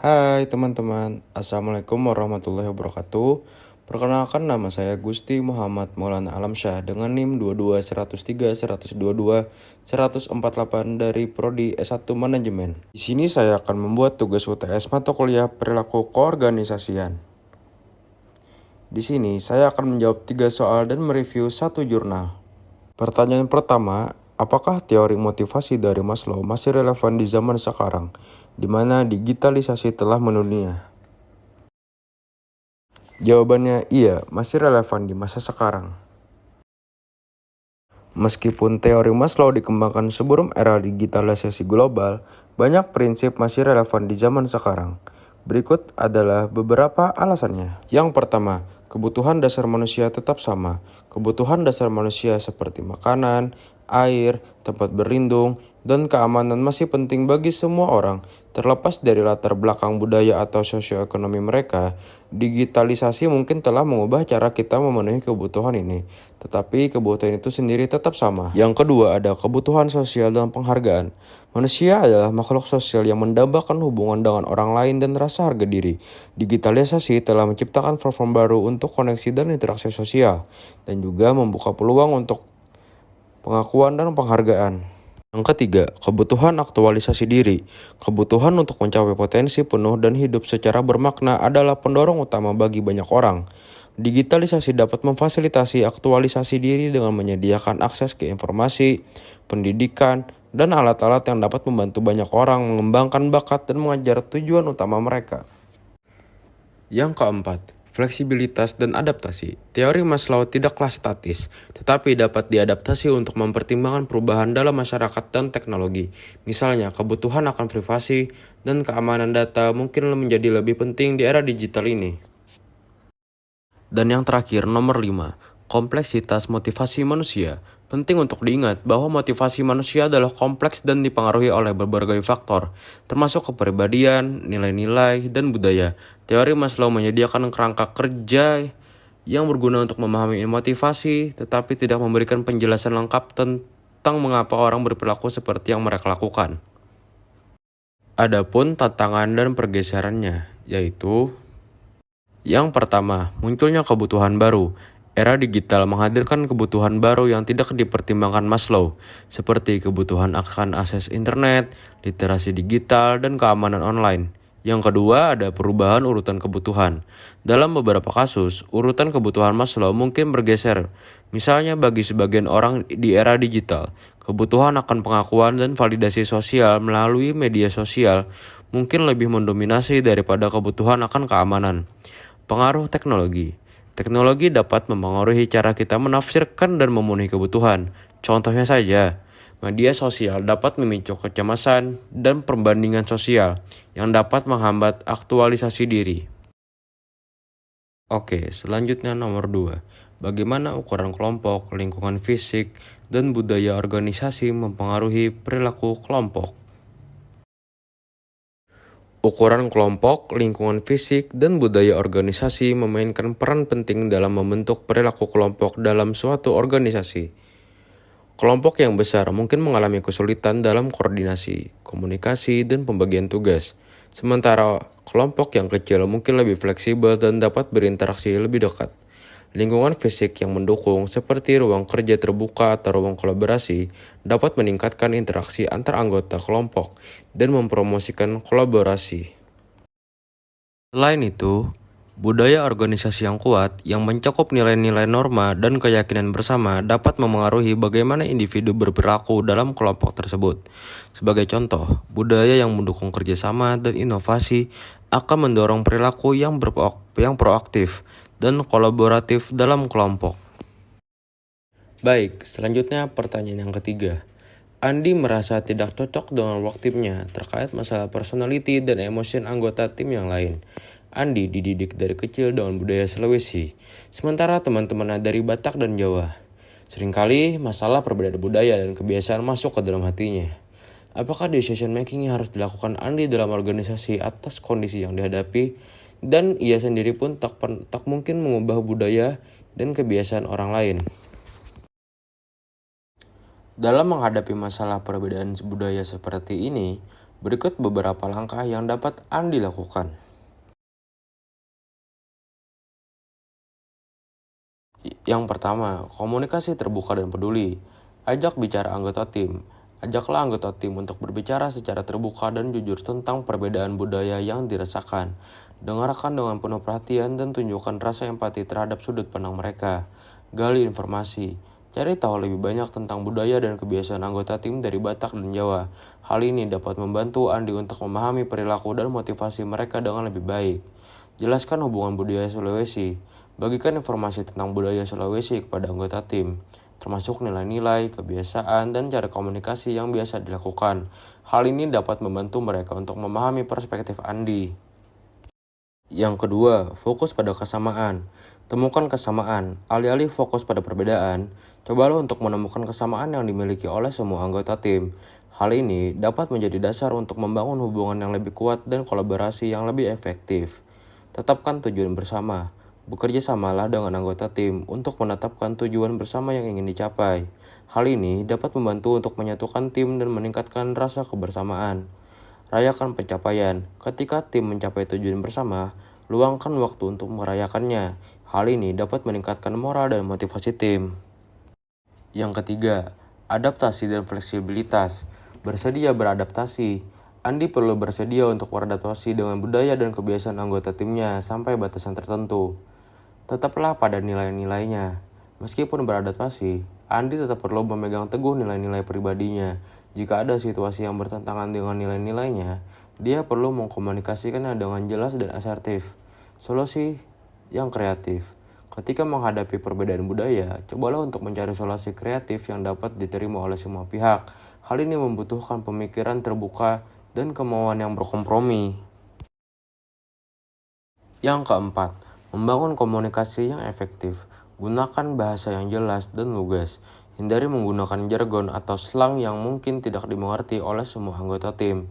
Hai teman-teman, Assalamualaikum warahmatullahi wabarakatuh. Perkenalkan, nama saya Gusti Muhammad Maulana Alamsyah dengan NIM 22103 122 148 dari Prodi S1 Manajemen. Di sini saya akan membuat tugas UTS mata kuliah perilaku keorganisasian. Di sini saya akan menjawab 3 soal dan mereview 1 jurnal. Pertanyaan pertama, apakah teori motivasi dari Maslow masih relevan di zaman sekarang, di mana digitalisasi telah mendunia? Jawabannya iya, masih relevan di masa sekarang. Meskipun teori Maslow dikembangkan sebelum era digitalisasi global, banyak prinsip masih relevan di zaman sekarang. Berikut adalah beberapa alasannya. Yang pertama, kebutuhan dasar manusia tetap sama. Kebutuhan dasar manusia seperti makanan, air, tempat berlindung, dan keamanan masih penting bagi semua orang. Terlepas dari latar belakang budaya atau sosioekonomi mereka, digitalisasi mungkin telah mengubah cara kita memenuhi kebutuhan ini. Tetapi kebutuhan itu sendiri tetap sama. Yang kedua, ada kebutuhan sosial dan penghargaan. Manusia adalah makhluk sosial yang mendambakan hubungan dengan orang lain dan rasa harga diri. Digitalisasi telah menciptakan platform baru untuk koneksi dan interaksi sosial, dan juga membuka peluang untuk pengakuan dan penghargaan. Yang ketiga, kebutuhan aktualisasi diri. Kebutuhan untuk mencapai potensi penuh dan hidup secara bermakna adalah pendorong utama bagi banyak orang. Digitalisasi dapat memfasilitasi aktualisasi diri dengan menyediakan akses ke informasi, pendidikan, dan alat-alat yang dapat membantu banyak orang mengembangkan bakat dan mengejar tujuan utama mereka. Yang keempat, fleksibilitas dan adaptasi. Teori Maslow tidaklah statis, tetapi dapat diadaptasi untuk mempertimbangkan perubahan dalam masyarakat dan teknologi. Misalnya, kebutuhan akan privasi dan keamanan data mungkin menjadi lebih penting di era digital ini. Dan yang terakhir, nomor 5, kompleksitas motivasi manusia. Penting untuk diingat bahwa motivasi manusia adalah kompleks dan dipengaruhi oleh berbagai faktor, termasuk kepribadian, nilai-nilai, dan budaya. Teori Maslow menyediakan kerangka kerja yang berguna untuk memahami motivasi, tetapi tidak memberikan penjelasan lengkap tentang mengapa orang berperilaku seperti yang mereka lakukan. Adapun tantangan dan pergeserannya, yaitu yang pertama, munculnya kebutuhan baru. Era digital menghadirkan kebutuhan baru yang tidak dipertimbangkan Maslow, seperti kebutuhan akan akses internet, literasi digital, dan keamanan online. Yang kedua, ada perubahan urutan kebutuhan. Dalam beberapa kasus, urutan kebutuhan Maslow mungkin bergeser. Misalnya bagi sebagian orang di era digital, kebutuhan akan pengakuan dan validasi sosial melalui media sosial mungkin lebih mendominasi daripada kebutuhan akan keamanan. Pengaruh teknologi. Teknologi dapat mempengaruhi cara kita menafsirkan dan memenuhi kebutuhan. Contohnya saja, media sosial dapat memicu kecemasan dan perbandingan sosial yang dapat menghambat aktualisasi diri. Oke, selanjutnya nomor 2. Bagaimana ukuran kelompok, lingkungan fisik, dan budaya organisasi mempengaruhi perilaku kelompok? Ukuran kelompok, lingkungan fisik, dan budaya organisasi memainkan peran penting dalam membentuk perilaku kelompok dalam suatu organisasi. Kelompok yang besar mungkin mengalami kesulitan dalam koordinasi, komunikasi, dan pembagian tugas. Sementara kelompok yang kecil mungkin lebih fleksibel dan dapat berinteraksi lebih dekat. Lingkungan fisik yang mendukung seperti ruang kerja terbuka atau ruang kolaborasi dapat meningkatkan interaksi antar anggota kelompok dan mempromosikan kolaborasi. Selain itu, budaya organisasi yang kuat yang mencakup nilai-nilai norma dan keyakinan bersama dapat memengaruhi bagaimana individu berperilaku dalam kelompok tersebut. Sebagai contoh, budaya yang mendukung kerjasama dan inovasi akan mendorong perilaku yang proaktif dan kolaboratif dalam kelompok. Baik, selanjutnya pertanyaan yang ketiga. Andi merasa tidak cocok dengan work timnya terkait masalah personality dan emosi anggota tim yang lain. Andi dididik dari kecil dengan budaya Sulawesi, sementara teman-temannya dari Batak dan Jawa. Seringkali masalah perbedaan budaya dan kebiasaan masuk ke dalam hatinya. Apakah decision making yang harus dilakukan Andi dalam organisasi atas kondisi yang dihadapi, dan ia sendiri pun tak mungkin mengubah budaya dan kebiasaan orang lain? Dalam menghadapi masalah perbedaan budaya seperti ini, Berikut beberapa langkah yang dapat Andi lakukan. Yang pertama, komunikasi terbuka dan peduli. Ajak bicara anggota tim. Ajaklah anggota tim untuk berbicara secara terbuka dan jujur tentang perbedaan budaya yang dirasakan. Dengarkan dengan penuh perhatian dan tunjukkan rasa empati terhadap sudut pandang mereka. Gali informasi. Cari tahu lebih banyak tentang budaya dan kebiasaan anggota tim dari Batak dan Jawa. Hal ini dapat membantu Andi untuk memahami perilaku dan motivasi mereka dengan lebih baik. Jelaskan hubungan budaya Sulawesi. Bagikan informasi tentang budaya Sulawesi kepada anggota tim, termasuk nilai-nilai, kebiasaan, dan cara komunikasi yang biasa dilakukan. Hal ini dapat membantu mereka untuk memahami perspektif Andi. Yang kedua, fokus pada kesamaan. Temukan kesamaan, alih-alih fokus pada perbedaan. Cobalah untuk menemukan kesamaan yang dimiliki oleh semua anggota tim. Hal ini dapat menjadi dasar untuk membangun hubungan yang lebih kuat dan kolaborasi yang lebih efektif. Tetapkan tujuan bersama. Bekerja samalah dengan anggota tim untuk menetapkan tujuan bersama yang ingin dicapai. Hal ini dapat membantu untuk menyatukan tim dan meningkatkan rasa kebersamaan. Rayakan pencapaian. Ketika tim mencapai tujuan bersama, luangkan waktu untuk merayakannya. Hal ini dapat meningkatkan moral dan motivasi tim. Yang ketiga, adaptasi dan fleksibilitas. Bersedia beradaptasi. Andi perlu bersedia untuk beradaptasi dengan budaya dan kebiasaan anggota timnya sampai batasan tertentu. Tetaplah pada nilai-nilainya. Meskipun beradaptasi, Andi tetap perlu memegang teguh nilai-nilai pribadinya. Jika ada situasi yang bertentangan dengan nilai-nilainya, dia perlu mengkomunikasikannya dengan jelas dan asertif. Solusi yang kreatif. Ketika menghadapi perbedaan budaya, cobalah untuk mencari solusi kreatif yang dapat diterima oleh semua pihak. Hal ini membutuhkan pemikiran terbuka dan kemauan yang berkompromi. Yang keempat, membangun komunikasi yang efektif. Gunakan bahasa yang jelas dan lugas. Hindari menggunakan jargon atau slang yang mungkin tidak dimengerti oleh semua anggota tim.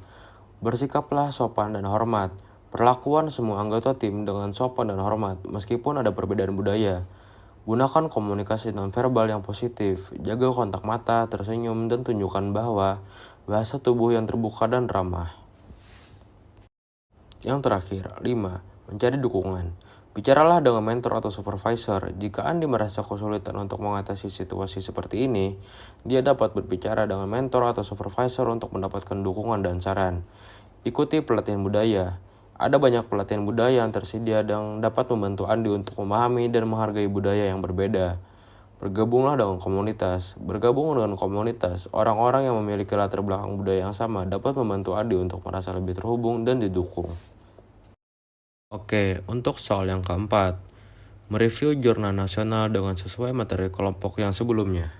Bersikaplah sopan dan hormat. Perlakuan semua anggota tim dengan sopan dan hormat meskipun ada perbedaan budaya. Gunakan komunikasi nonverbal yang positif. Jaga kontak mata, tersenyum, dan tunjukkan bahwa bahasa tubuh yang terbuka dan ramah. Yang terakhir, 5. Mencari dukungan. Bicaralah dengan mentor atau supervisor. Jika Andi merasa kesulitan untuk mengatasi situasi seperti ini, dia dapat berbicara dengan mentor atau supervisor untuk mendapatkan dukungan dan saran. Ikuti pelatihan budaya. Ada banyak pelatihan budaya yang tersedia dan dapat membantu Andi untuk memahami dan menghargai budaya yang berbeda. Bergabunglah dengan komunitas. Bergabung dengan komunitas, orang-orang yang memiliki latar belakang budaya yang sama dapat membantu Andi untuk merasa lebih terhubung dan didukung. Oke, untuk soal yang keempat, mereview jurnal nasional dengan sesuai materi kelompok yang sebelumnya.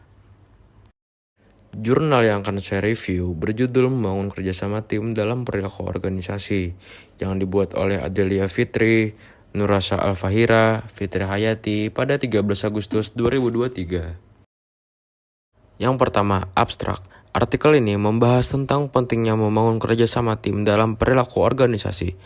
Jurnal yang akan saya review berjudul Membangun Kerjasama Tim dalam Perilaku Organisasi yang dibuat oleh Adelia Fitri, Nurasa Alfahira, Fitri Hayati pada 13 Agustus 2023. Yang pertama, abstrak. Artikel ini membahas tentang pentingnya membangun kerjasama tim dalam perilaku organisasi.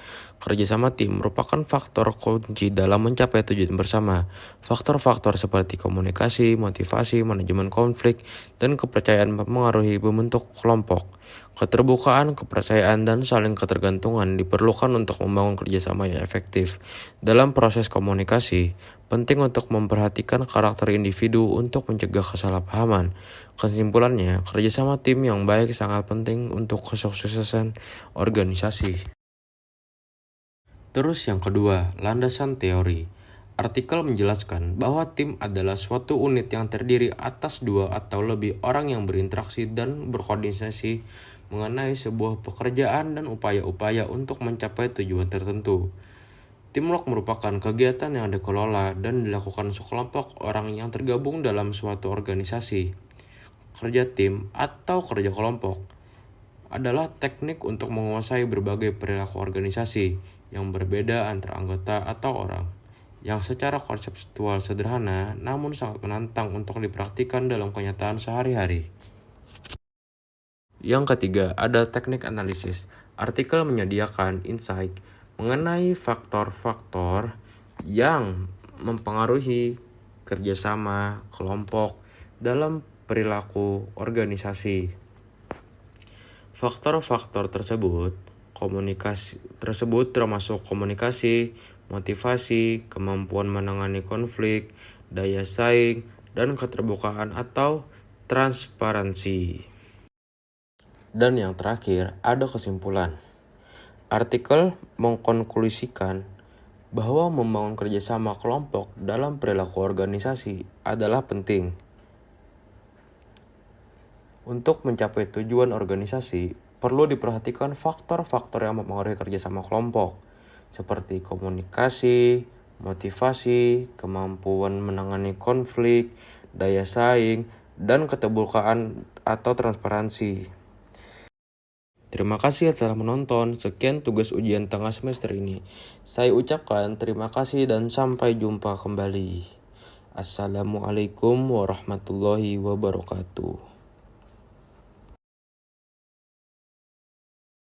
Kerjasama tim merupakan faktor kunci dalam mencapai tujuan bersama. Faktor-faktor seperti komunikasi, motivasi, manajemen konflik, dan kepercayaan mempengaruhi membentuk kelompok. Keterbukaan, kepercayaan, dan saling ketergantungan diperlukan untuk membangun kerjasama yang efektif. Dalam proses komunikasi, penting untuk memperhatikan karakter individu untuk mencegah kesalahpahaman. Kesimpulannya, kerjasama tim yang baik sangat penting untuk kesuksesan organisasi. Terus yang kedua, landasan teori. Artikel menjelaskan bahwa tim adalah suatu unit yang terdiri atas 2 atau lebih orang yang berinteraksi dan berkoordinasi mengenai sebuah pekerjaan dan upaya-upaya untuk mencapai tujuan tertentu. Teamwork merupakan kegiatan yang dikelola dan dilakukan sekelompok orang yang tergabung dalam suatu organisasi. Kerja tim atau kerja kelompok adalah teknik untuk menguasai berbagai perilaku organisasi yang berbeda antara anggota atau orang, yang secara konseptual sederhana namun sangat menantang untuk dipraktikkan dalam kenyataan sehari-hari. Yang ketiga, ada teknik analisis. Artikel menyediakan insight mengenai faktor-faktor yang mempengaruhi kerjasama kelompok dalam perilaku organisasi. Faktor-faktor tersebut termasuk komunikasi, motivasi, kemampuan menangani konflik, daya saing, dan keterbukaan atau transparansi. Dan yang terakhir, ada kesimpulan. Artikel mengkonklusikan bahwa membangun kerjasama kelompok dalam perilaku organisasi adalah penting. Untuk mencapai tujuan organisasi, perlu diperhatikan faktor-faktor yang mempengaruhi kerjasama kelompok, seperti komunikasi, motivasi, kemampuan menangani konflik, daya saing, dan keterbukaan atau transparansi. Terima kasih telah menonton. Sekian tugas ujian tengah semester ini. Saya ucapkan terima kasih dan sampai jumpa kembali. Assalamualaikum warahmatullahi wabarakatuh.